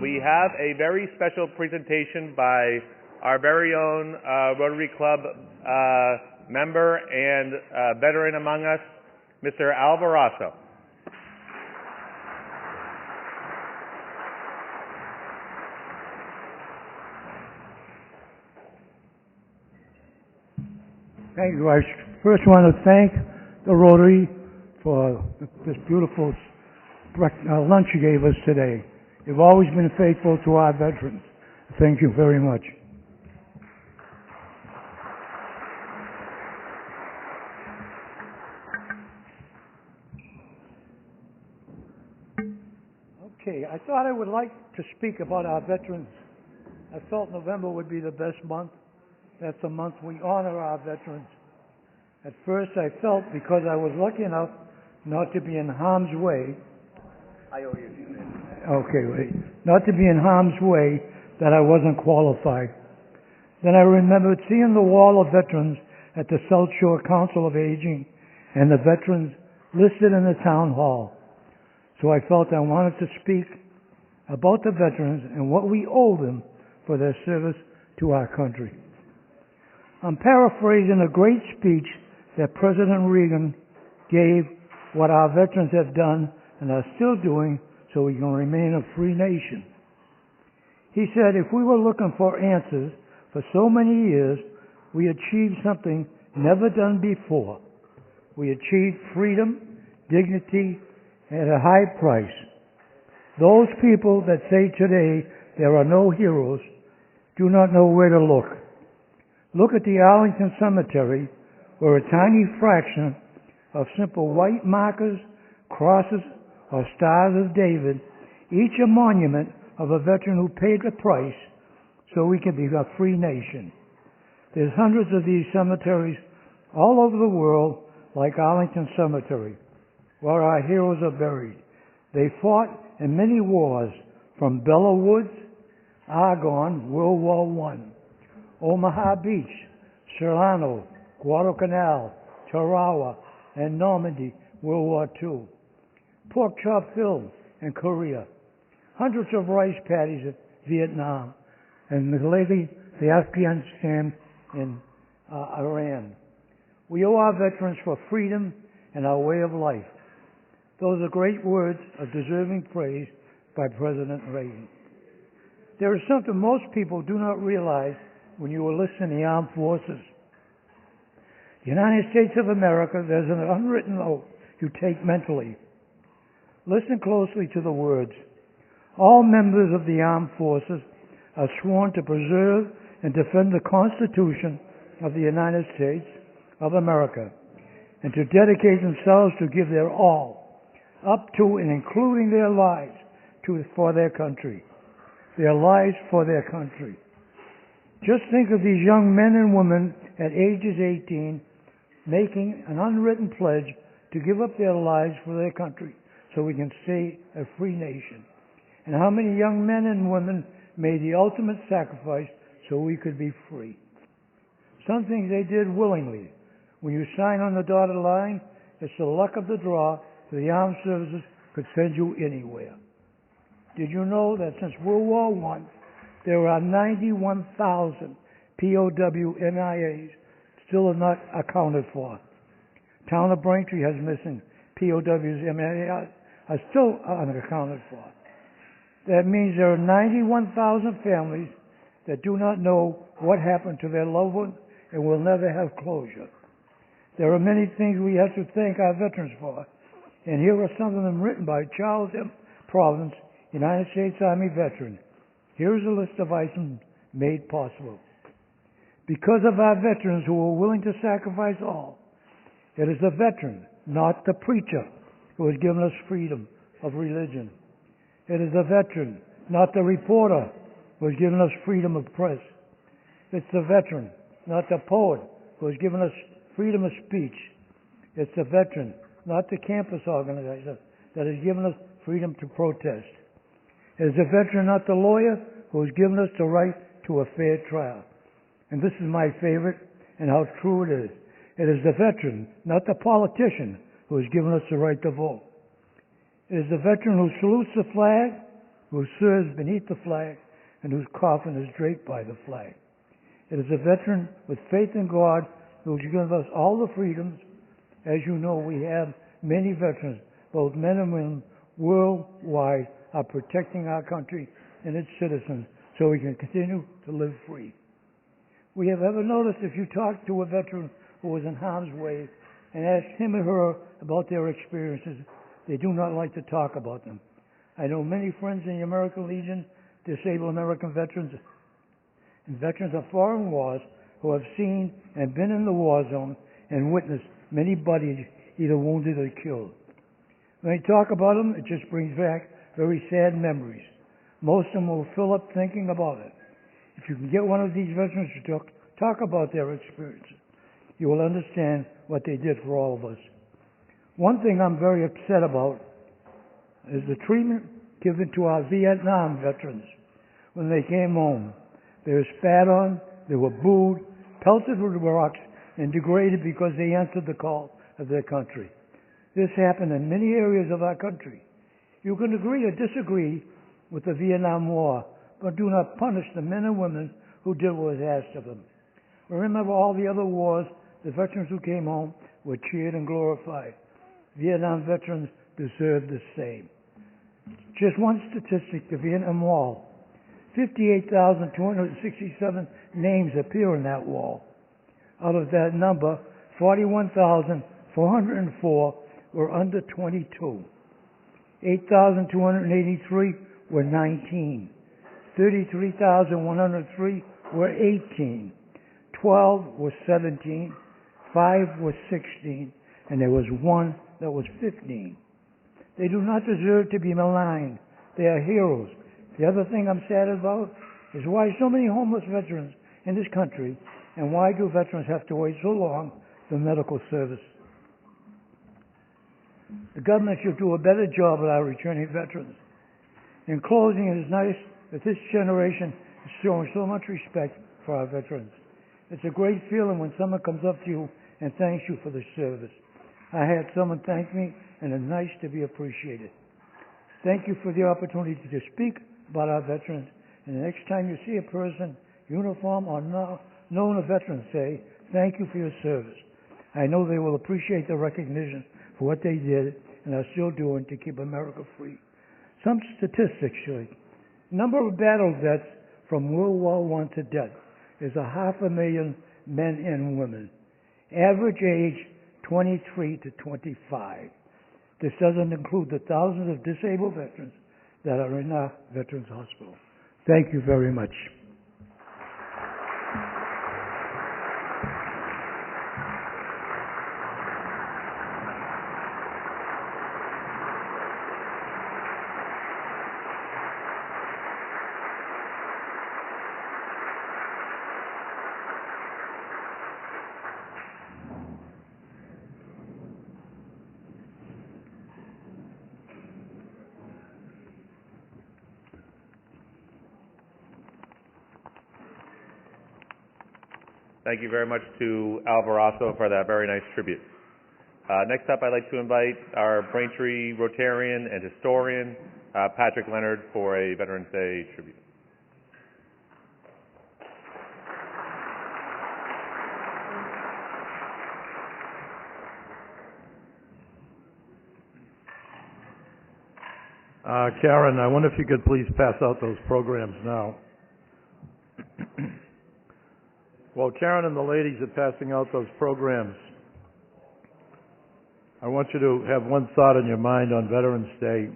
We have a very special presentation by our very own Rotary Club member and veteran among us, Mr. Alvarazo. Thank you. I first want to thank the Rotary for this beautiful lunch you gave us today. You've always been faithful to our veterans. Thank you very much. Okay, I thought I would like to speak about our veterans. I felt November would be the best month. That's the month we honor our veterans. At first I felt, because I was lucky enough not to be in harm's way. I owe you a few minutes. Okay, wait. Not to be in harm's way, that I wasn't qualified. Then I remembered seeing the wall of veterans at the South Shore Council of Aging and the veterans listed in the town hall. So I felt I wanted to speak about the veterans and what we owe them for their service to our country. I'm paraphrasing a great speech that President Reagan gave what our veterans have done and are still doing so we can remain a free nation. He said, if we were looking for answers for so many years, we achieved something never done before. We achieved freedom, dignity, at a high price. Those people that say today there are no heroes do not know where to look. Look at the Arlington Cemetery, where a tiny fraction of simple white markers, crosses, or stars of David, each a monument of a veteran who paid the price so we can be a free nation. There's hundreds of these cemeteries all over the world, like Arlington Cemetery, where our heroes are buried. They fought in many wars, from Belleau Woods, Argonne, World War I, Omaha Beach, Solano, Guadalcanal, Tarawa, and Normandy, World War II. Pork Chop Hill in Korea. Hundreds of rice paddies in Vietnam. And lately, the Afghanistan in Iran. We owe our veterans for freedom and our way of life. Those are great words of deserving praise by President Reagan. There is something most people do not realize when you enlist in the armed forces. The United States of America, there's an unwritten oath you take mentally. Listen closely to the words. All members of the armed forces are sworn to preserve and defend the Constitution of the United States of America and to dedicate themselves to give their all, up to and including their lives for their country. Their lives for their country. Just think of these young men and women at ages 18 making an unwritten pledge to give up their lives for their country so we can stay a free nation. And how many young men and women made the ultimate sacrifice so we could be free. Some things they did willingly. When you sign on the dotted line, it's the luck of the draw that the armed services could send you anywhere. Did you know that since World War I, there are 91,000 POW MIAs still not accounted for? Town of Braintree has missing POWs MIAs are still unaccounted for. That means there are 91,000 families that do not know what happened to their loved ones and will never have closure. There are many things we have to thank our veterans for, and here are some of them written by Charles M. Providence, United States Army veteran. Here's a list of items made possible. Because of our veterans who were willing to sacrifice all, it is the veteran, not the preacher, who has given us freedom of religion. It is the veteran, not the reporter, who has given us freedom of press. It's the veteran, not the poet, who has given us freedom of speech. It's the veteran, not the campus organizer, that has given us freedom to protest. It is the veteran, not the lawyer, who has given us the right to a fair trial. And this is my favorite, and how true it is. It is the veteran, not the politician, who has given us the right to vote. It is the veteran who salutes the flag who serves beneath the flag and whose coffin is draped by the flag. It is a veteran with faith in God who has given us all the freedoms. As you know, we have many veterans, both men and women, worldwide, are protecting our country and its citizens so we can continue to live free. We have ever noticed if you talk to a veteran who was in harm's way and ask him or her about their experiences, they do not like to talk about them. I know many friends in the American Legion, disabled American veterans, and veterans of foreign wars who have seen and been in the war zone and witnessed many bodies either wounded or killed. When I talk about them, it just brings back very sad memories. Most of them will fill up thinking about it. If you can get one of these veterans to talk about their experiences, you will understand what they did for all of us. One thing I'm very upset about is the treatment given to our Vietnam veterans when they came home. They were spat on, they were booed, pelted with rocks, and degraded because they answered the call of their country. This happened in many areas of our country. You can agree or disagree with the Vietnam War, but do not punish the men and women who did what was asked of them. Remember all the other wars, the veterans who came home were cheered and glorified. Vietnam veterans deserve the same. Just one statistic, the Vietnam Wall. 58,267 names appear in that wall. Out of that number, 41,404 were under 22. 8,283 were 19. 33,103 were 18. 12 were 17. 5 were 16. And there was one that was 15. They do not deserve to be maligned. They are heroes. The other thing I'm sad about is why so many homeless veterans in this country, and why do veterans have to wait so long for medical service? The government should do a better job with our returning veterans. In closing, it is nice that this generation is showing so much respect for our veterans. It's a great feeling when someone comes up to you and thanks you for the service. I had someone thank me, and it's nice to be appreciated. Thank you for the opportunity to speak about our veterans, and the next time you see a person, uniform or known a veteran, say, thank you for your service. I know they will appreciate the recognition for what they did and are still doing to keep America free. Some statistics show the number of battle vets from World War I to death is 500,000 men and women. Average age, 23 to 25. This doesn't include the thousands of disabled veterans that are in our Veterans Hospital. Thank you very much. Thank you very much to Alvarazo for that very nice tribute. Next up, I'd like to invite our Braintree Rotarian and historian, Patrick Leonard, for a Veterans Day tribute. Karen, I wonder if you could please pass out those programs now. While Karen and the ladies are passing out those programs, I want you to have one thought in your mind on Veterans Day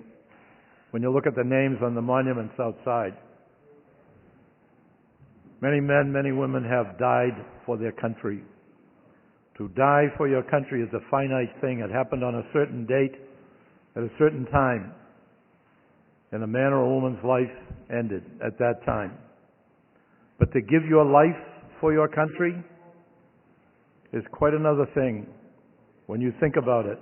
when you look at the names on the monuments outside. Many men, many women have died for their country. To die for your country is a finite thing. It happened on a certain date, at a certain time, and a man or a woman's life ended at that time. But to give your life for your country is quite another thing when you think about it.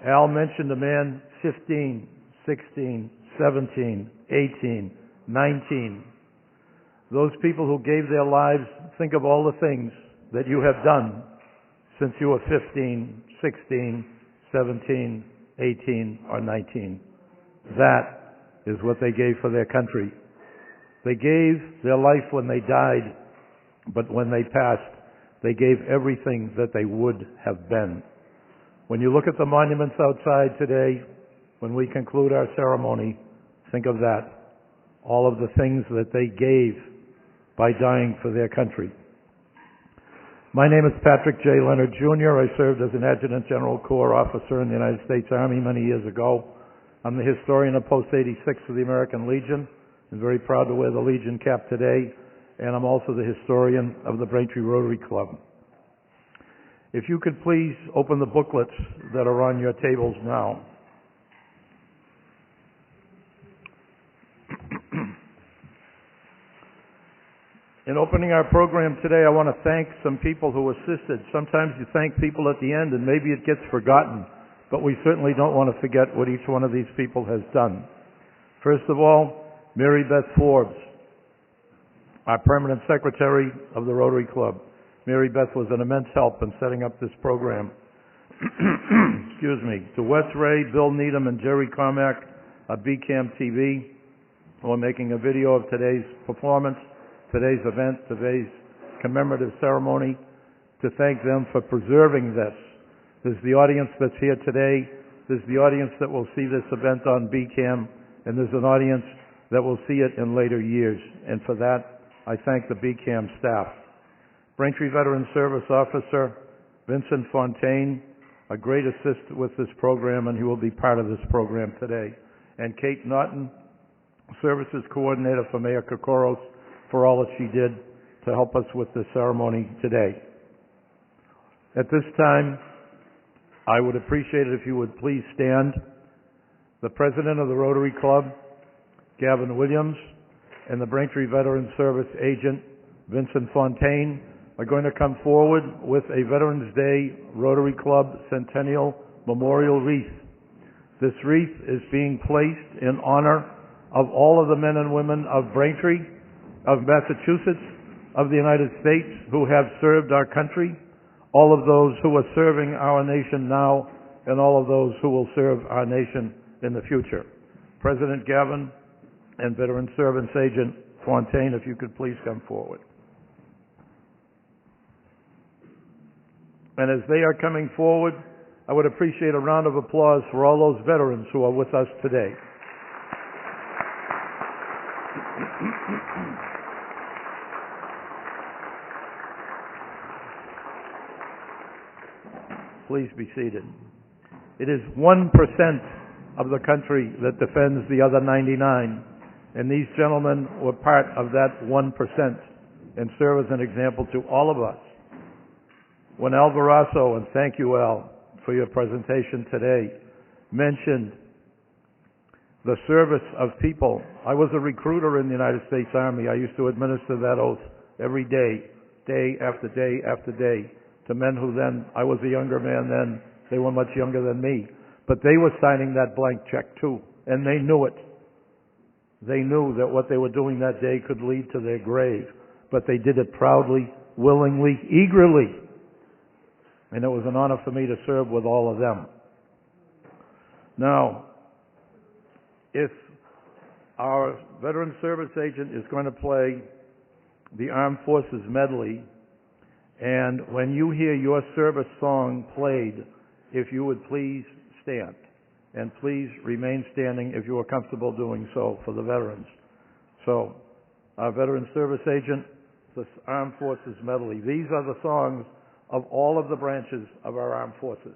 Al mentioned a man 15, 16, 17, 18, 19. Those people who gave their lives, think of all the things that you have done since you were 15, 16, 17, 18, or 19. That is what they gave for their country. They gave their life when they died, but when they passed, they gave everything that they would have been. When you look at the monuments outside today, when we conclude our ceremony, think of that. All of the things that they gave by dying for their country. My name is Patrick J. Leonard, Jr. I served as an Adjutant General Corps officer in the United States Army many years ago. I'm the historian of Post 86 of the American Legion. I'm very proud to wear the Legion cap today, and I'm also the historian of the Braintree Rotary Club. If you could please open the booklets that are on your tables now. In opening our program today, I want to thank some people who assisted. Sometimes you thank people at the end and maybe it gets forgotten, but we certainly don't want to forget what each one of these people has done. First of all, Mary Beth Forbes, our permanent secretary of the Rotary Club. Mary Beth was an immense help in setting up this program. Excuse me. To Wes Ray, Bill Needham, and Jerry Carmack of BCAM TV, who are making a video of today's performance, today's event, today's commemorative ceremony, to thank them for preserving this. There's the audience that's here today, there's the audience that will see this event on BCAM, and there's an audience that will see it in later years. And for that, I thank the BCAM staff. Braintree Veteran Service Officer Vincent Fontaine, a great assist with this program, and he will be part of this program today. And Kate Naughton, Services Coordinator for Mayor Kokoros, for all that she did to help us with this ceremony today. At this time, I would appreciate it if you would please stand. The President of the Rotary Club, Gavin Williams, and the Braintree Veteran Service Agent, Vincent Fontaine, are going to come forward with a Veterans Day Rotary Club Centennial Memorial Wreath. This wreath is being placed in honor of all of the men and women of Braintree, of Massachusetts, of the United States who have served our country, all of those who are serving our nation now, and all of those who will serve our nation in the future. President Gavin and Veteran Service Agent Fontaine, if you could please come forward. And as they are coming forward, I would appreciate a round of applause for all those veterans who are with us today. Please be seated. It is 1% of the country that defends the other 99, and these gentlemen were part of that 1% and serve as an example to all of us. When Al Barrasso, and thank you, Al, for your presentation today, mentioned the service of people, I was a recruiter in the United States Army. I used to administer that oath every day, day after day after day, to men who then, I was a younger man then, they were much younger than me, but they were signing that blank check too, and they knew it. They knew that what they were doing that day could lead to their grave, but they did it proudly, willingly, eagerly, and it was an honor for me to serve with all of them. Now, if our Veteran Service Agent is going to play the Armed Forces Medley, and when you hear your service song played, if you would please stand. And please remain standing if you are comfortable doing so for the veterans. So, our Veteran Service Agent, the Armed Forces Medley. These are the songs of all of the branches of our armed forces.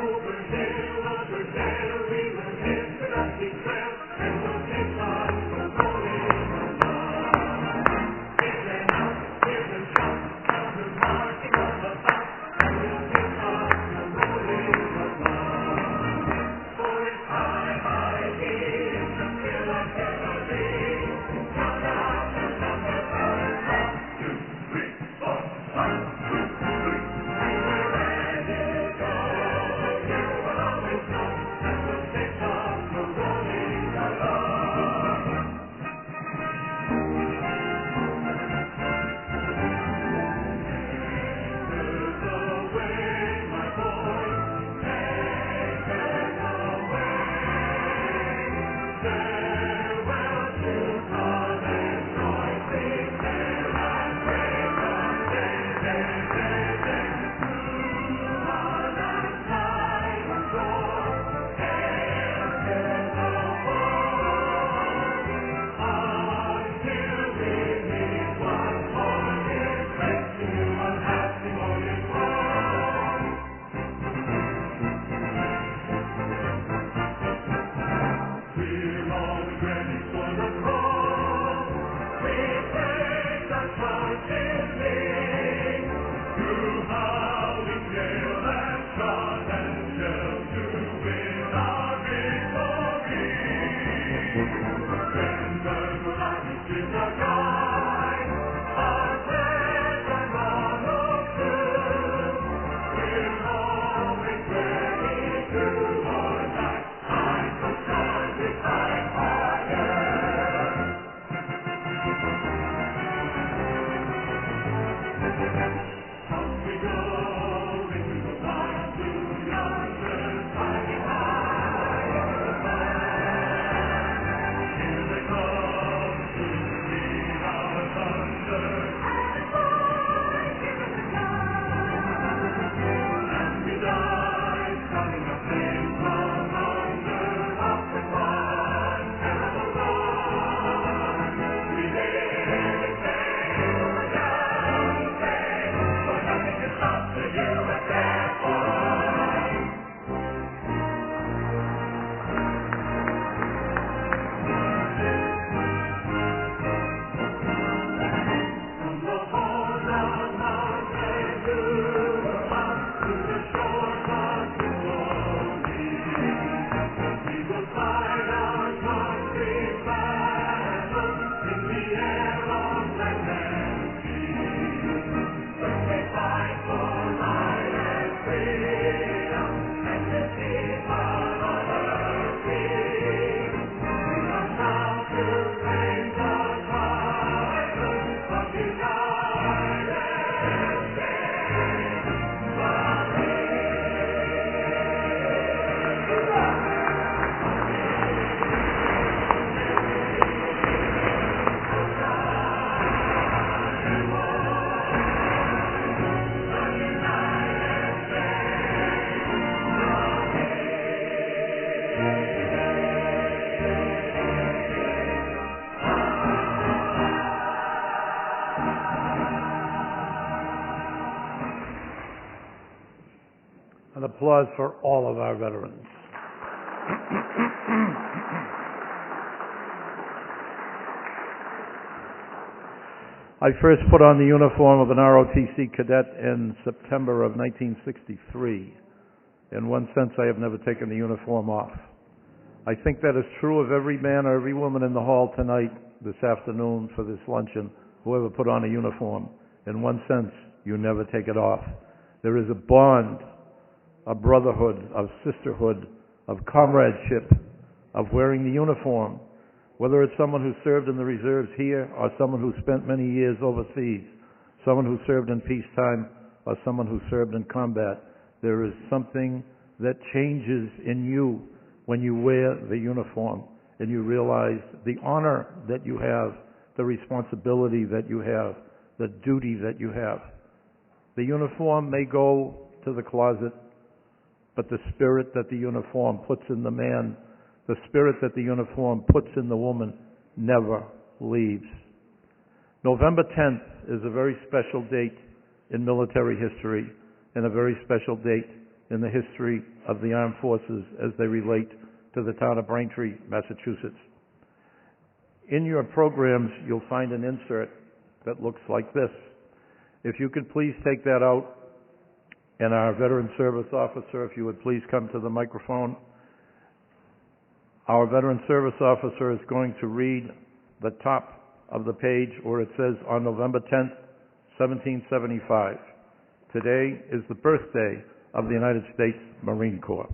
Over there, we will head for the trail, and we'll An applause for all of our veterans. I first put on the uniform of an ROTC cadet in September of 1963. In one sense, I have never taken the uniform off. I think that is true of every man or every woman in the hall tonight, this afternoon, for this luncheon, whoever put on a uniform. In one sense, you never take it off. There is a bond, a brotherhood, of sisterhood, of comradeship, of wearing the uniform, whether it's someone who served in the reserves here or someone who spent many years overseas, someone who served in peacetime or someone who served in combat. There is something that changes in you when you wear the uniform and you realize the honor that you have, the responsibility that you have, the duty that you have. The uniform may go to the closet, but the spirit that the uniform puts in the man, the spirit that the uniform puts in the woman, never leaves. November 10th is a very special date in military history and a very special date in the history of the armed forces as they relate to the town of Braintree, Massachusetts. In your programs, you'll find an insert that looks like this. If you could please take that out, and our veteran service officer, if you would please come to the microphone. Our veteran service officer is going to read the top of the page where it says, on November 10th, 1775. Today is the birthday of the United States Marine Corps.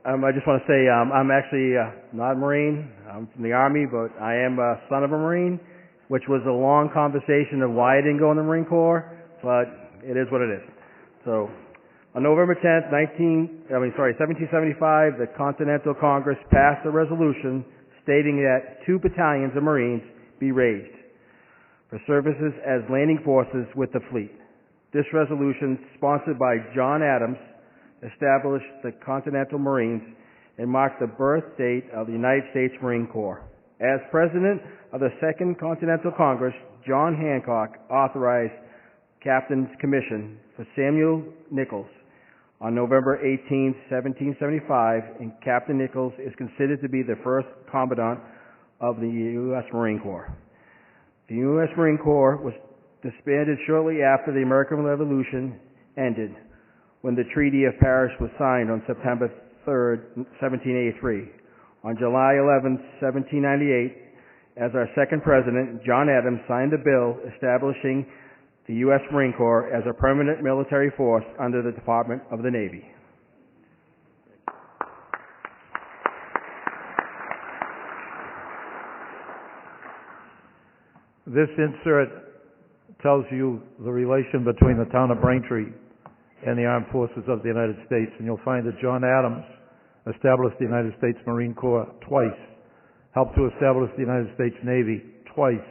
I just want to say I'm actually not a Marine. I'm from the Army, but I am a son of a Marine, which was a long conversation of why I didn't go in the Marine Corps, but it is what it is. So, on November 10th, 1775, the Continental Congress passed a resolution stating that 2 battalions of Marines be raised for services as landing forces with the fleet. This resolution, sponsored by John Adams, established the Continental Marines and marked the birth date of the United States Marine Corps. As President of the Second Continental Congress, John Hancock authorized Captain's Commission for Samuel Nichols on November 18, 1775, and Captain Nichols is considered to be the first Commandant of the U.S. Marine Corps. The U.S. Marine Corps was disbanded shortly after the American Revolution ended, when the Treaty of Paris was signed on September 3rd, 1783. On July 11th, 1798, as our second president, John Adams signed a bill establishing the U.S. Marine Corps as a permanent military force under the Department of the Navy. This insert tells you the relation between the town of Braintree and the armed forces of the United States, and you'll find that John Adams established the United States Marine Corps twice, helped to establish the United States Navy twice,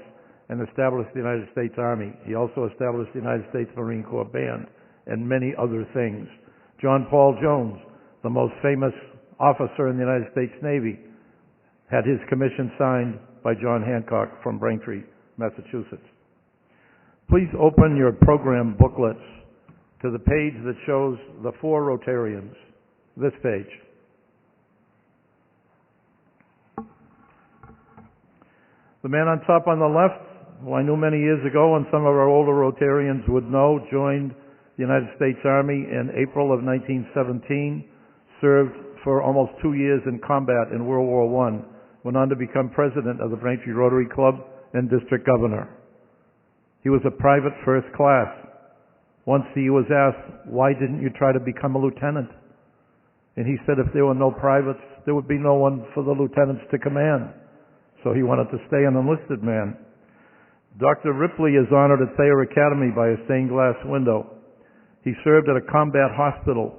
and established the United States Army. He also established the United States Marine Corps Band and many other things. John Paul Jones, the most famous officer in the United States Navy, had his commission signed by John Hancock from Braintree, Massachusetts. Please open your program booklets to the page that shows the 4 Rotarians, this page. The man on top on the left, who I knew many years ago and some of our older Rotarians would know, joined the United States Army in April of 1917, served for almost 2 years in combat in World War I, went on to become president of the Braintree Rotary Club and district governor. He was a private first class. Once he was asked, why didn't you try to become a lieutenant? And he said if there were no privates, there would be no one for the lieutenants to command. So he wanted to stay an enlisted man. Dr. Ripley is honored at Thayer Academy by a stained glass window. He served at a combat hospital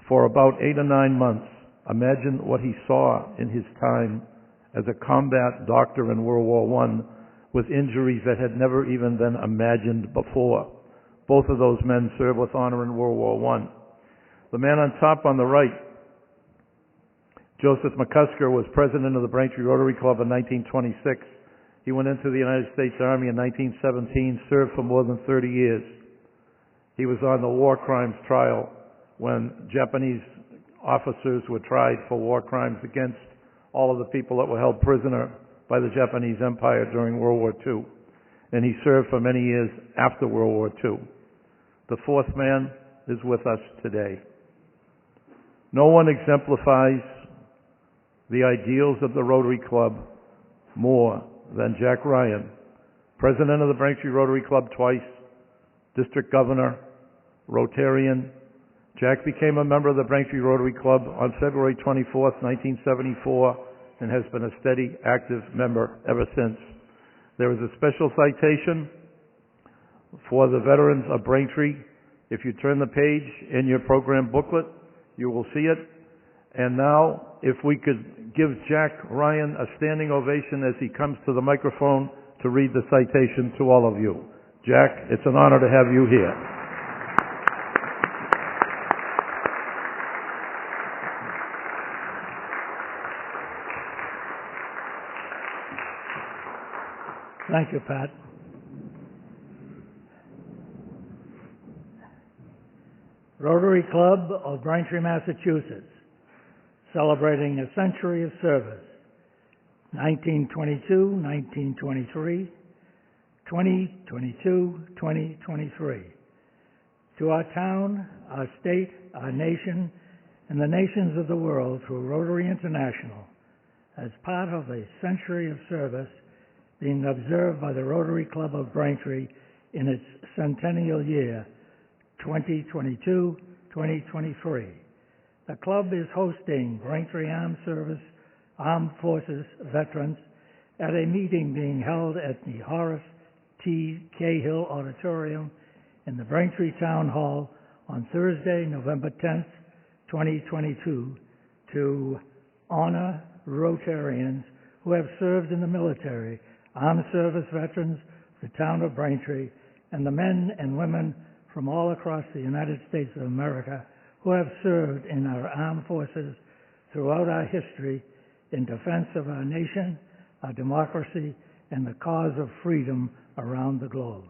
for about 8 or 9 months. Imagine what he saw in his time as a combat doctor in World War I with injuries that had never even been imagined before. Both of those men served with honor in World War I. The man on top on the right, Joseph McCusker, was president of the Braintree Rotary Club in 1926. He went into the United States Army in 1917, served for more than 30 years. He was on the war crimes trial when Japanese officers were tried for war crimes against all of the people that were held prisoner by the Japanese Empire during World War II. And he served for many years after World War II. The fourth man is with us today. No one exemplifies the ideals of the Rotary Club more than Jack Ryan, president of the Braintree Rotary Club twice, district governor, Rotarian. Jack became a member of the Braintree Rotary Club on February 24th, 1974, and has been a steady, active member ever since. There is a special citation for the veterans of Braintree. If you turn the page in your program booklet, you will see it. And now, if we could give Jack Ryan a standing ovation as he comes to the microphone to read the citation to all of you. Jack, it's an honor to have you here. Thank you, Pat. Rotary Club of Braintree, Massachusetts, celebrating a century of service, 1922, 1923, 2022, 2023. To our town, our state, our nation, and the nations of the world through Rotary International, as part of a century of service being observed by the Rotary Club of Braintree in its centennial year, 2022-2023. The club is hosting Braintree Armed Forces veterans at a meeting being held at the Horace T. Cahill Auditorium in the Braintree Town Hall on Thursday, November 10th, 2022, to honor Rotarians who have served in the military, armed service veterans, the town of Braintree, and the men and women from all across the United States of America who have served in our armed forces throughout our history in defense of our nation, our democracy, and the cause of freedom around the globe.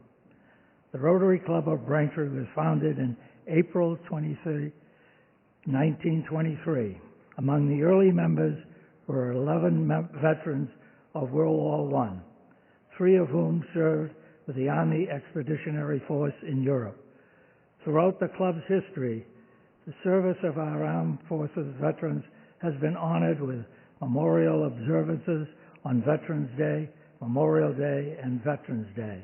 The Rotary Club of Braintree was founded in April 23, 1923. Among the early members were 11 veterans of World War I, 3 of whom served with the Army Expeditionary Force in Europe. Throughout the club's history, the service of our armed forces veterans has been honored with memorial observances on Veterans Day, Memorial Day, and Veterans Day.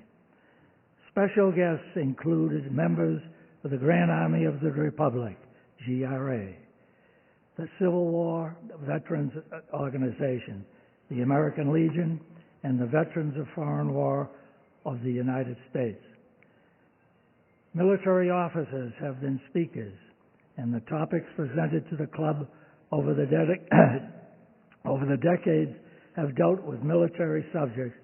Special guests included members of the Grand Army of the Republic, GRA, the Civil War Veterans Organization, the American Legion, and the Veterans of Foreign War of the United States. Military officers have been speakers, and the topics presented to the club over the decades have dealt with military subjects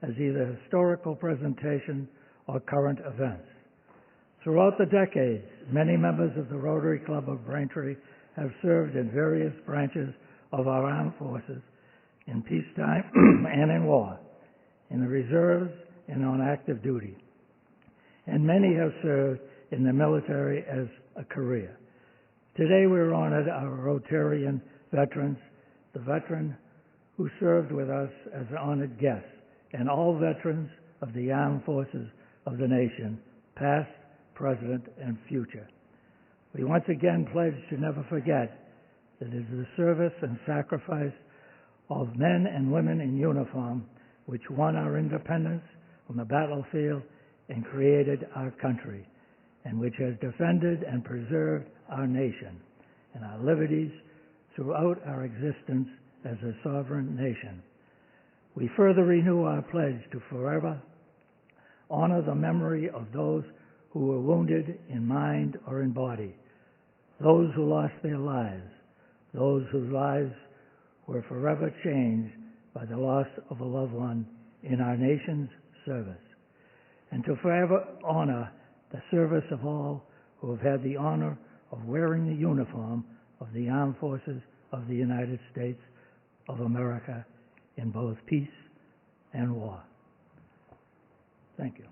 as either historical presentation or current events. Throughout the decades, many members of the Rotary Club of Braintree have served in various branches of our armed forces in peacetime and in war, in the reserves and on active duty. And many have served in the military as a career. Today we're honored our Rotarian veterans, the veteran who served with us as an honored guest, and all veterans of the armed forces of the nation, past, present, and future. We once again pledge to never forget that it is the service and sacrifice of men and women in uniform which won our independence on the battlefield and created our country, and which has defended and preserved our nation and our liberties throughout our existence as a sovereign nation. We further renew our pledge to forever honor the memory of those who were wounded in mind or in body, those who lost their lives, those whose lives were forever changed by the loss of a loved one in our nation's service, and to forever honor the service of all who have had the honor of wearing the uniform of the armed forces of the United States of America in both peace and war. Thank you.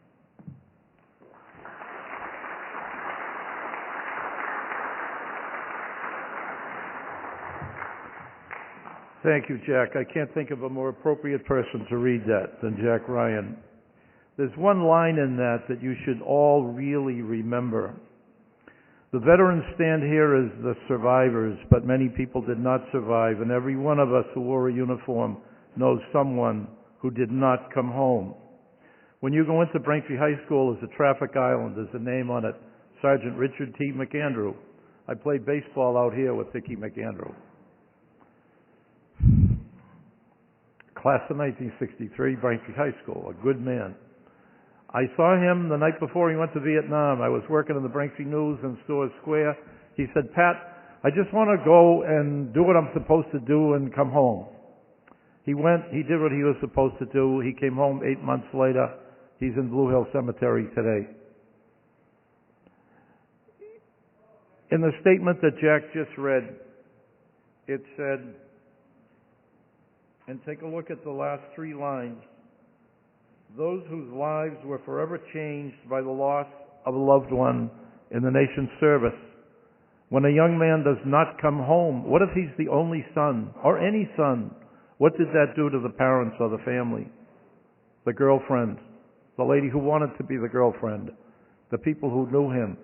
Thank you, Jack. I can't think of a more appropriate person to read that than Jack Ryan. There's one line in that you should all really remember. The veterans stand here as the survivors, but many people did not survive, and every one of us who wore a uniform knows someone who did not come home. When you go into Braintree High School, there's a traffic island. There's a name on it, Sergeant Richard T. McAndrew. I played baseball out here with Dickie McAndrew. Class of 1963, Braintree High School, a good man. I saw him the night before he went to Vietnam. I was working in the Braintree News in Stores Square. He said, "Pat, I just want to go and do what I'm supposed to do and come home." He went, he did what he was supposed to do. He came home 8 months later. He's in Blue Hill Cemetery today. In the statement that Jack just read, it said, and take a look at the last 3 lines, those whose lives were forever changed by the loss of a loved one in the nation's service. When a young man does not come home, what if he's the only son, or any son? What did that do to the parents or the family? The girlfriend, the lady who wanted to be the girlfriend, the people who knew him.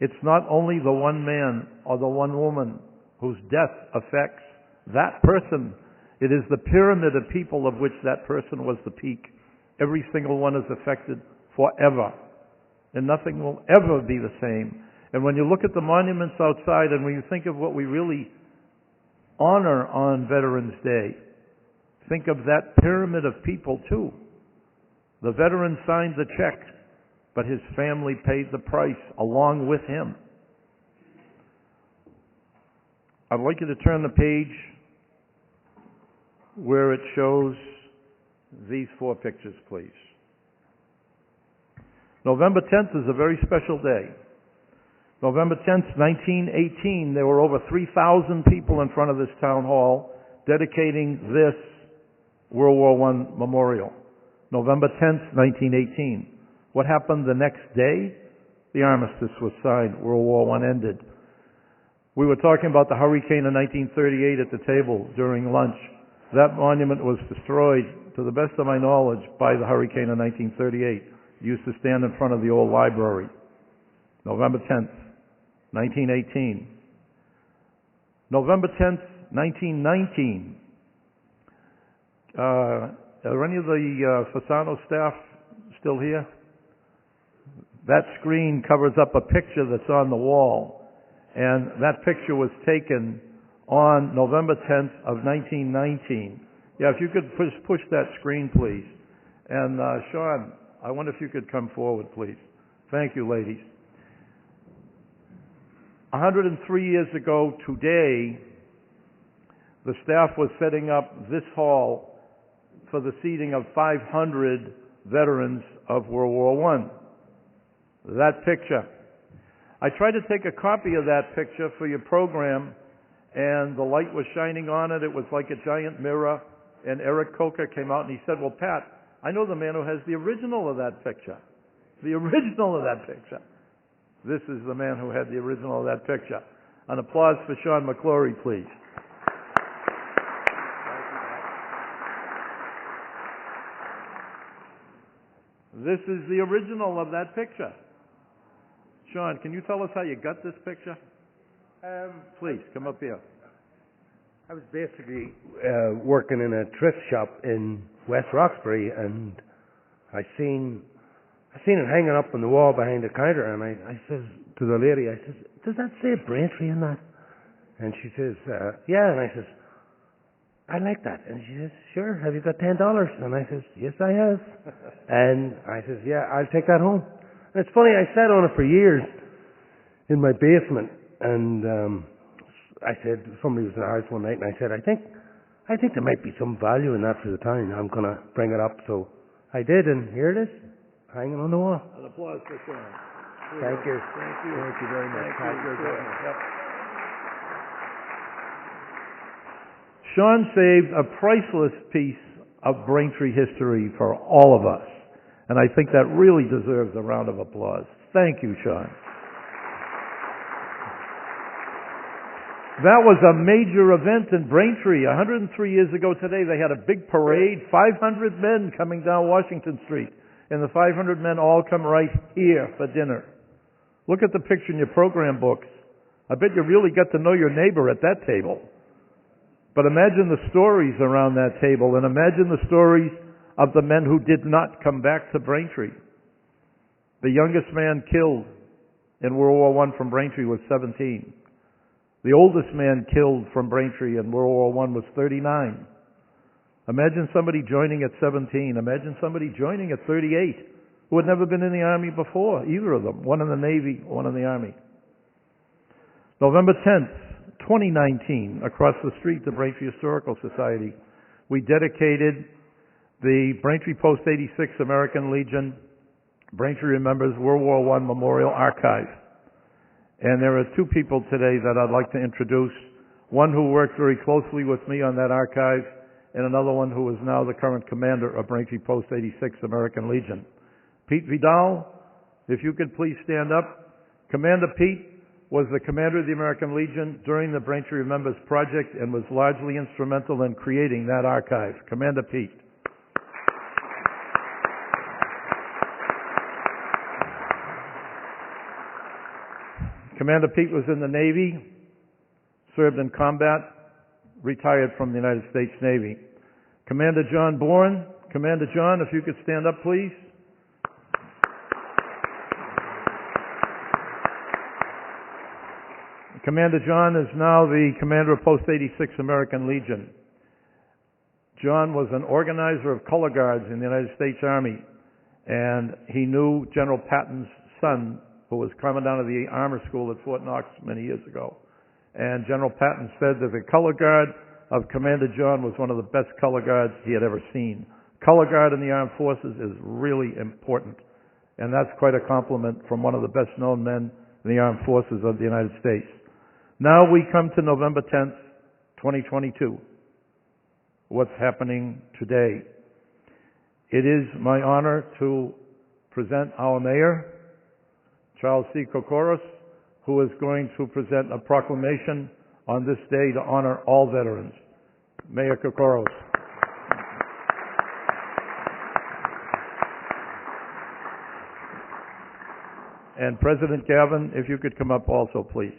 It's not only the one man or the one woman whose death affects that person. It is the pyramid of people of which that person was the peak. Every single one is affected forever, and nothing will ever be the same. And when you look at the monuments outside, and when you think of what we really honor on Veterans Day, think of that pyramid of people too. The veteran signed the check, but his family paid the price along with him. I'd like you to turn the page where it shows these 4 pictures, please. November 10th is a very special day. November 10th, 1918, there were over 3,000 people in front of this town hall dedicating this World War I memorial. November 10th, 1918. What happened the next day? The armistice was signed. World War I ended. We were talking about the hurricane in 1938 at the table during lunch. That monument was destroyed, to the best of my knowledge, by the hurricane in 1938. used to stand in front of the old library. November 10th, 1918. November 10th, 1919. Are any of the Fasano staff still here? That screen covers up a picture that's on the wall, and that picture was taken on November 10th of 1919. Yeah, if you could push that screen, please. And Sean, I wonder if you could come forward, please. Thank you, ladies. 103 years ago today, the staff was setting up this hall for the seating of 500 veterans of World War I. That picture. I tried to take a copy of that picture for your program, and the light was shining on it. It was like a giant mirror, and Eric Coker came out and he said, "Well, Pat, I know the man who has the original of that picture. The original of that picture." This is the man who had the original of that picture. An applause for Sean McClory, please. This is the original of that picture. Sean, can you tell us how you got this picture? Please, come up here. I was basically working in a thrift shop in West Roxbury, and I seen it hanging up on the wall behind the counter, and I says to the lady, I says, "Does that say Braintree in that?" And she says, "Yeah." And I says, "I like that." And she says, "Sure, have you got $10? And I says, "Yes, I have." And I says, "Yeah, I'll take that home." And it's funny, I sat on it for years in my basement, and I said, somebody was in the house one night, and I said, I think there might be some value in that for the town. I'm going to bring it up. So I did, and here it is, hanging on the wall. An applause for Sean. Thank you. Thank you. Thank you very much. Thank you. Yep. Sean saved a priceless piece of Braintree history for all of us, and I think that really deserves a round of applause. Thank you, Sean. That was a major event in Braintree. 103 years ago today, they had a big parade, 500 men coming down Washington Street, and the 500 men all come right here for dinner. Look at the picture in your program books. I bet you really got to know your neighbor at that table. But imagine the stories around that table, and imagine the stories of the men who did not come back to Braintree. The youngest man killed in World War I from Braintree was 17. The oldest man killed from Braintree in World War I was 39. Imagine somebody joining at 17. Imagine somebody joining at 38 who had never been in the Army before, either of them. One in the Navy, one in the Army. November 10th, 2019, across the street, the Braintree Historical Society, we dedicated the Braintree Post 86 American Legion Braintree Remembers World War I Memorial Archive. And there are two people today that I'd like to introduce. One who worked very closely with me on that archive, and another one who is now the current commander of Braintree Post 86 American Legion. Pete Vidal, if you could please stand up. Commander Pete was the commander of the American Legion during the Braintree Remembers project and was largely instrumental in creating that archive. Commander Pete. Commander Pete was in the Navy, served in combat, retired from the United States Navy. Commander John Bourne. Commander John, if you could stand up, please. Commander John is now the commander of Post 86 American Legion. John was an organizer of color guards in the United States Army, and he knew General Patton's son, who was commandant of the Armor School at Fort Knox many years ago. And General Patton said that the color guard of Commander John was one of the best color guards he had ever seen. Color guard in the armed forces is really important, and that's quite a compliment from one of the best known men in the armed forces of the United States. Now we come to November 10th, 2022. What's happening today? It is my honor to present our mayor, Charles C. Kokoros, who is going to present a proclamation on this day to honor all veterans. Mayor Kokoros. And President Gavin, if you could come up also, please.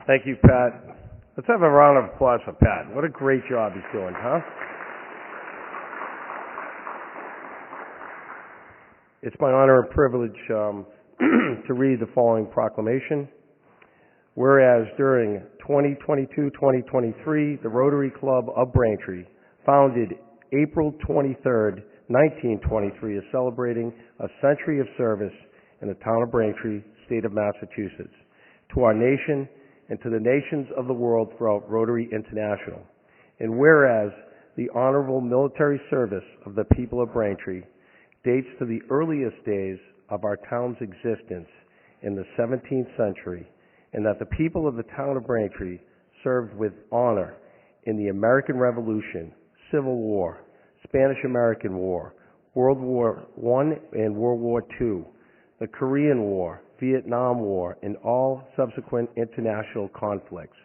Thank you, Pat. Let's have a round of applause for Pat. What a great job he's doing, huh? It's my honor and privilege to read the following proclamation. Whereas during 2022-2023, the Rotary Club of Braintree, founded April 23rd, 1923, is celebrating a century of service in the town of Braintree, state of Massachusetts, to our nation and to the nations of the world throughout Rotary International. And whereas the honorable military service of the people of Braintree dates to the earliest days of our town's existence in the 17th century, and that the people of the town of Braintree served with honor in the American Revolution, Civil War, Spanish-American War, World War I and World War II, the Korean War, Vietnam War, and all subsequent international conflicts.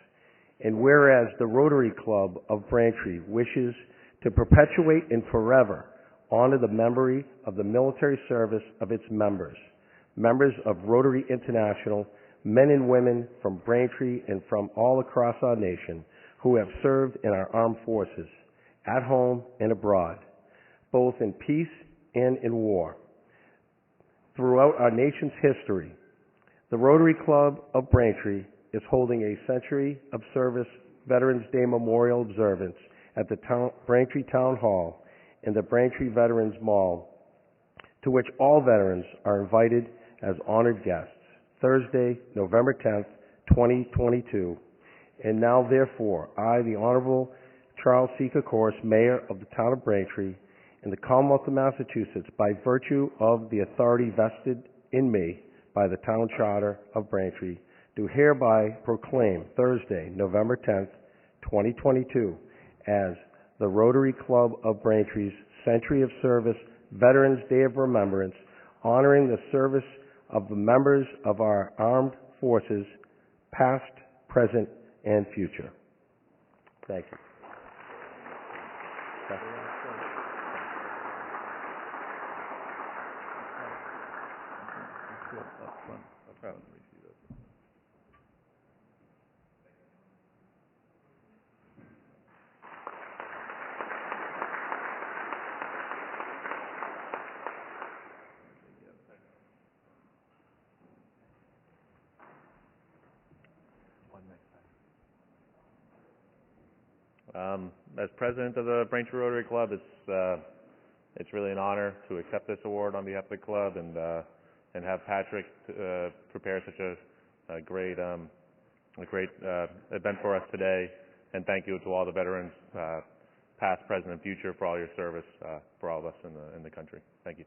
And whereas the Rotary Club of Braintree wishes to perpetuate and forever honor the memory of the military service of its members, members of Rotary International, men and women from Braintree and from all across our nation who have served in our armed forces, at home and abroad, both in peace and in war. Throughout our nation's history, the Rotary Club of Braintree is holding a Century of Service Veterans Day Memorial observance at the Braintree Town Hall and the Braintree Veterans Mall, to which all veterans are invited as honored guests, Thursday, November 10th, 2022. And now, therefore, I, the Honorable Charles C. Kokoris, Mayor of the town of Braintree, in the Commonwealth of Massachusetts, by virtue of the authority vested in me by the Town Charter of Braintree, do hereby proclaim Thursday, November 10th, 2022, as the Rotary Club of Braintree's Century of Service Veterans Day of Remembrance, honoring the service of the members of our armed forces, past, present, and future. Thank you. As president of the Braintree Rotary Club, it's really an honor to accept this award on behalf of the club and have Patrick prepare such a great event for us today. And thank you to all the veterans, past, present, and future, for all your service for all of us in the country. Thank you.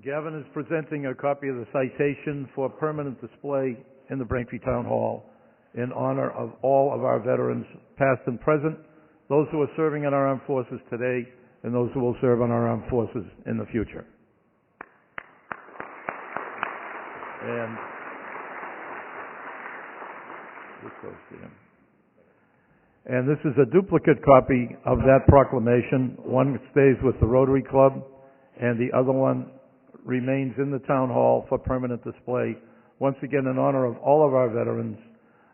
Gavin is presenting a copy of the citation for permanent display in the Braintree Town Hall in honor of all of our veterans, past and present, those who are serving in our armed forces today, and those who will serve on our armed forces in the future. And this goes to him. And this is a duplicate copy of that proclamation. One stays with the Rotary Club, and the other one remains in the town hall for permanent display, once again in honor of all of our veterans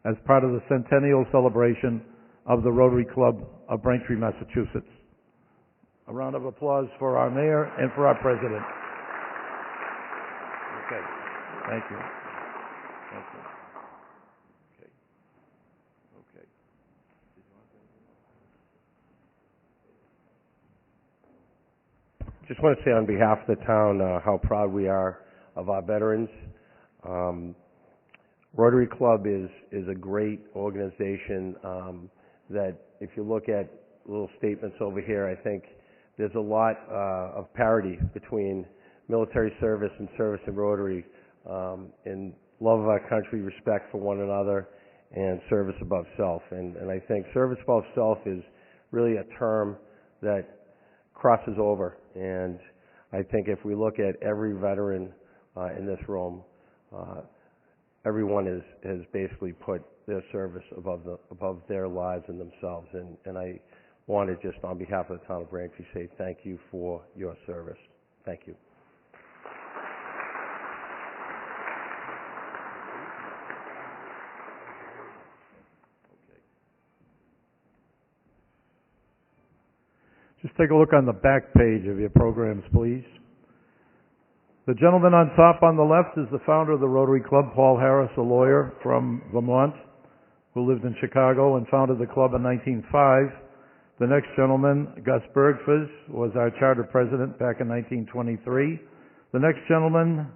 as part of the centennial celebration of the Rotary Club of Braintree, Massachusetts. A round of applause for our mayor and for our president. Okay, thank you. Thank you. Okay. Okay. Just want to say on behalf of the town how proud we are of our veterans. Rotary Club is a great organization that, if you look at little statements over here, I think there's a lot of parity between military service and service in Rotary, in love of our country, respect for one another, and service above self. And I think service above self is really a term that crosses over. And I think if we look at every veteran in this room, everyone has basically put their service above their lives and themselves. And I want to just, on behalf of the town of Braintree, say thank you for your service. Thank you. Just take a look on the back page of your programs, please. The gentleman on top on the left is the founder of the Rotary Club, Paul Harris, a lawyer from Vermont who lived in Chicago and founded the club in 1905. The next gentleman, Gus Bergfus, was our charter president back in 1923. The next gentleman,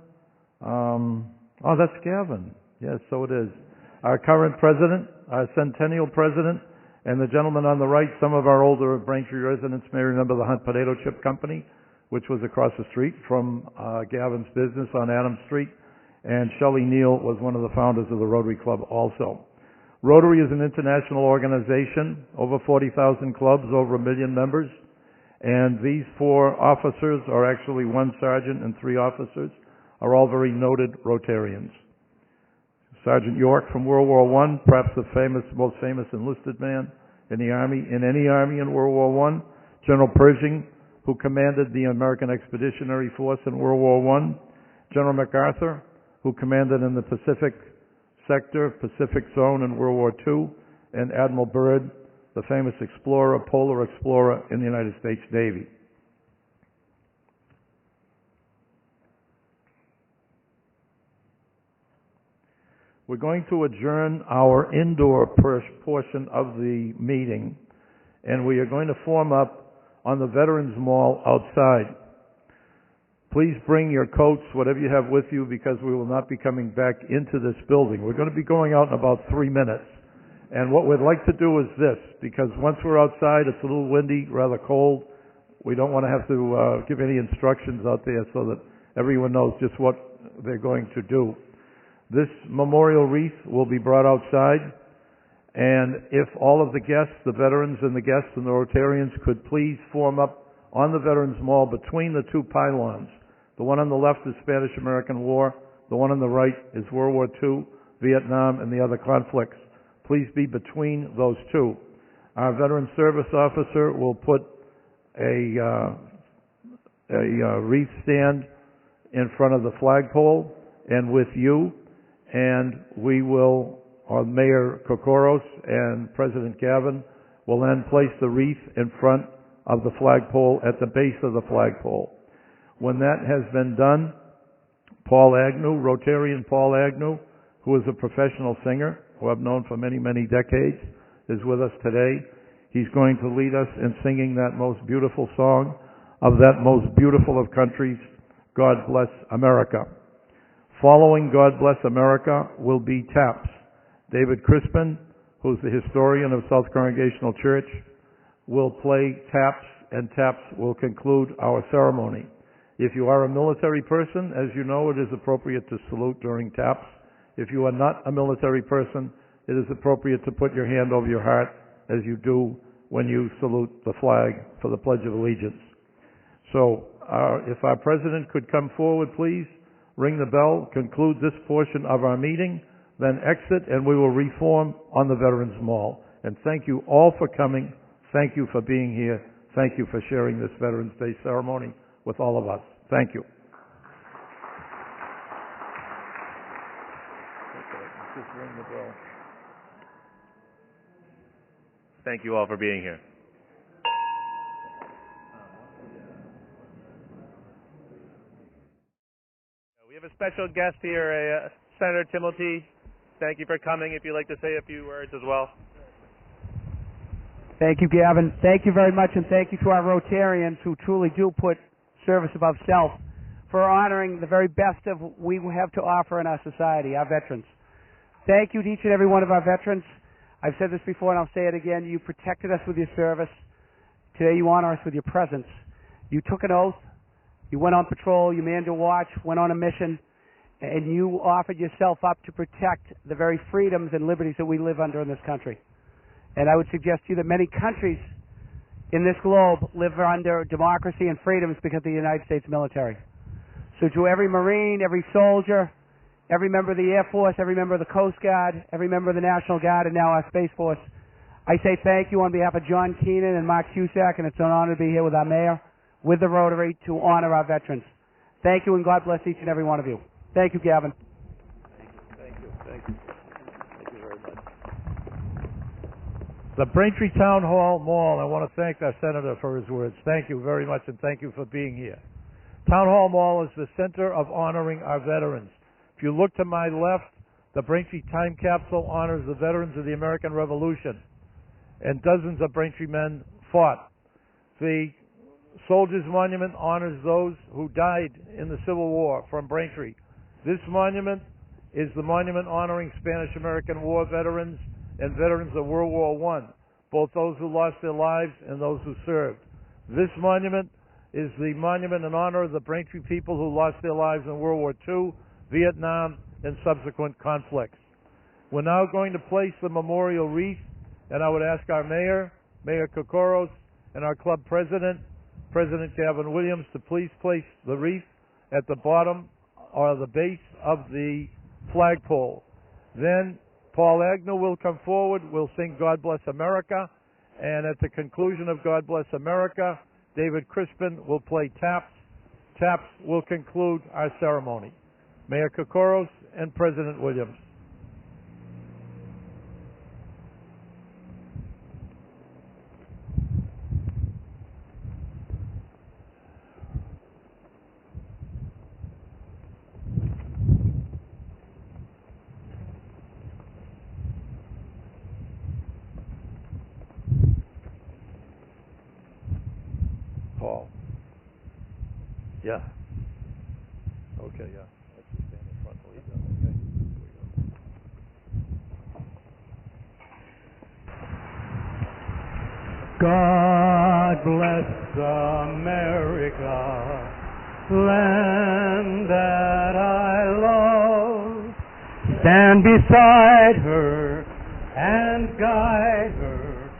that's Gavin. Yes, so it is. Our current president, our centennial president, and the gentleman on the right, some of our older Braintree residents may remember the Hunt Potato Chip Company, which was across the street from Gavin's business on Adams Street. And Shelley Neal was one of the founders of the Rotary Club also. Rotary is an international organization, over 40,000 clubs, over 1 million members. And these 4 officers, or actually 1 sergeant and 3 officers, are all very noted Rotarians. Sergeant York from World War I, perhaps the most famous enlisted man in the Army, in any Army in World War I. General Pershing, who commanded the American Expeditionary Force in World War I. General MacArthur, who commanded in the Pacific Sector, Pacific Zone in World War II. And Admiral Byrd, the famous explorer, polar explorer in the United States Navy. We're going to adjourn our indoor portion of the meeting, and we are going to form up on the Veterans Mall outside. Please bring your coats, whatever you have with you, because we will not be coming back into this building. We're going to be going out in about 3 minutes. And what we'd like to do is this, because once we're outside, it's a little windy, rather cold. We don't want to have to give any instructions out there so that everyone knows just what they're going to do. This memorial wreath will be brought outside, and if all of the guests, the veterans and the guests and the Rotarians could please form up on the Veterans Mall between the 2 pylons. The one on the left is Spanish-American War, the one on the right is World War II, Vietnam, and the other conflicts. Please be between those 2. Our Veteran Service Officer will put a wreath stand in front of the flagpole and with you. And we will, or Mayor Kokoros and President Gavin, will then place the wreath in front of the flagpole at the base of the flagpole. When that has been done, Paul Agnew, Rotarian Paul Agnew, who is a professional singer, who I've known for many, many decades, is with us today. He's going to lead us in singing that most beautiful song of that most beautiful of countries, God Bless America. Following God Bless America will be taps. David Crispin, who's the historian of South Congregational Church, will play taps, and taps will conclude our ceremony. If you are a military person, as you know, it is appropriate to salute during taps. If you are not a military person, it is appropriate to put your hand over your heart as you do when you salute the flag for the Pledge of Allegiance. So, if our President could come forward, please. Ring the bell, conclude this portion of our meeting, then exit, and we will reform on the Veterans Mall. And thank you all for coming. Thank you for being here. Thank you for sharing this Veterans Day ceremony with all of us. Thank you. Just ring the bell. Thank you all for being here. We have a special guest here, Senator Timilty. Thank you for coming. If you'd like to say a few words as well. Thank you, Gavin. Thank you very much, and thank you to our Rotarians who truly do put service above self for honoring the very best of what we have to offer in our society, our veterans. Thank you to each and every one of our veterans. I've said this before, and I'll say it again. You protected us with your service. Today you honor us with your presence. You took an oath. You went on patrol, you manned your watch, went on a mission, and you offered yourself up to protect the very freedoms and liberties that we live under in this country. And I would suggest to you that many countries in this globe live under democracy and freedoms because of the United States military. So to every Marine, every soldier, every member of the Air Force, every member of the Coast Guard, every member of the National Guard, and now our Space Force, I say thank you on behalf of John Keenan and Mark Cusack, and it's an honor to be here with our mayor, with the Rotary, to honor our veterans. Thank you, and God bless each and every one of you. Thank you, Gavin. Thank you very much. The Braintree Town Hall Mall, I want to thank our senator for his words. Thank you very much, and thank you for being here. Town Hall Mall is the center of honoring our veterans. If you look to my left, the Braintree Time Capsule honors the veterans of the American Revolution, and dozens of Braintree men fought. The Soldiers Monument honors those who died in the Civil War from Braintree. This monument is the monument honoring Spanish-American War veterans and veterans of World War I, both those who lost their lives and those who served. This monument is the monument in honor of the Braintree people who lost their lives in World War II, Vietnam, and subsequent conflicts. We're now going to place the memorial wreath, and I would ask our mayor, Mayor Kokoros, and our club president, President Gavin Williams, to please place the wreath at the bottom or the base of the flagpole. Then Paul Agnew will come forward, we'll sing God Bless America, and at the conclusion of God Bless America, David Crispin will play taps. Taps will conclude our ceremony. Mayor Kokoros and President Williams. Paul. Yeah. Okay, yeah. Let's just stand in front, please. Okay. Here we go. God bless America, land that I love. Stand beside her and guide her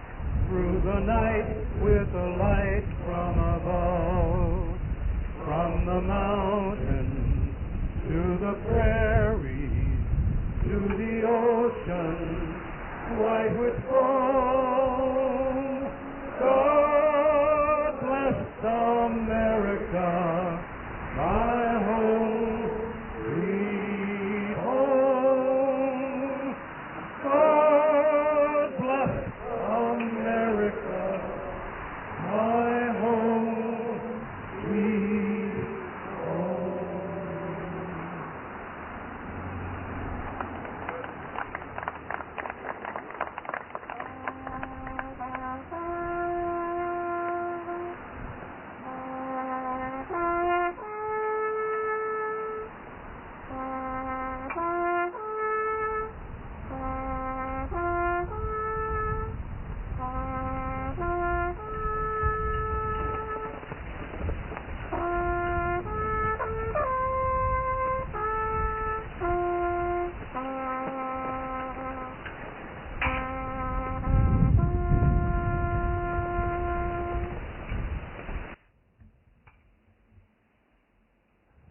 through the night with a light from above. From the mountains to the prairies, to the ocean, white with foam. God bless America, my home, sweet home. God bless America, my home, sweet home.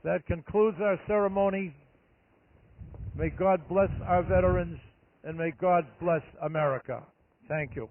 That concludes our ceremony. May God bless our veterans, and may God bless America. Thank you.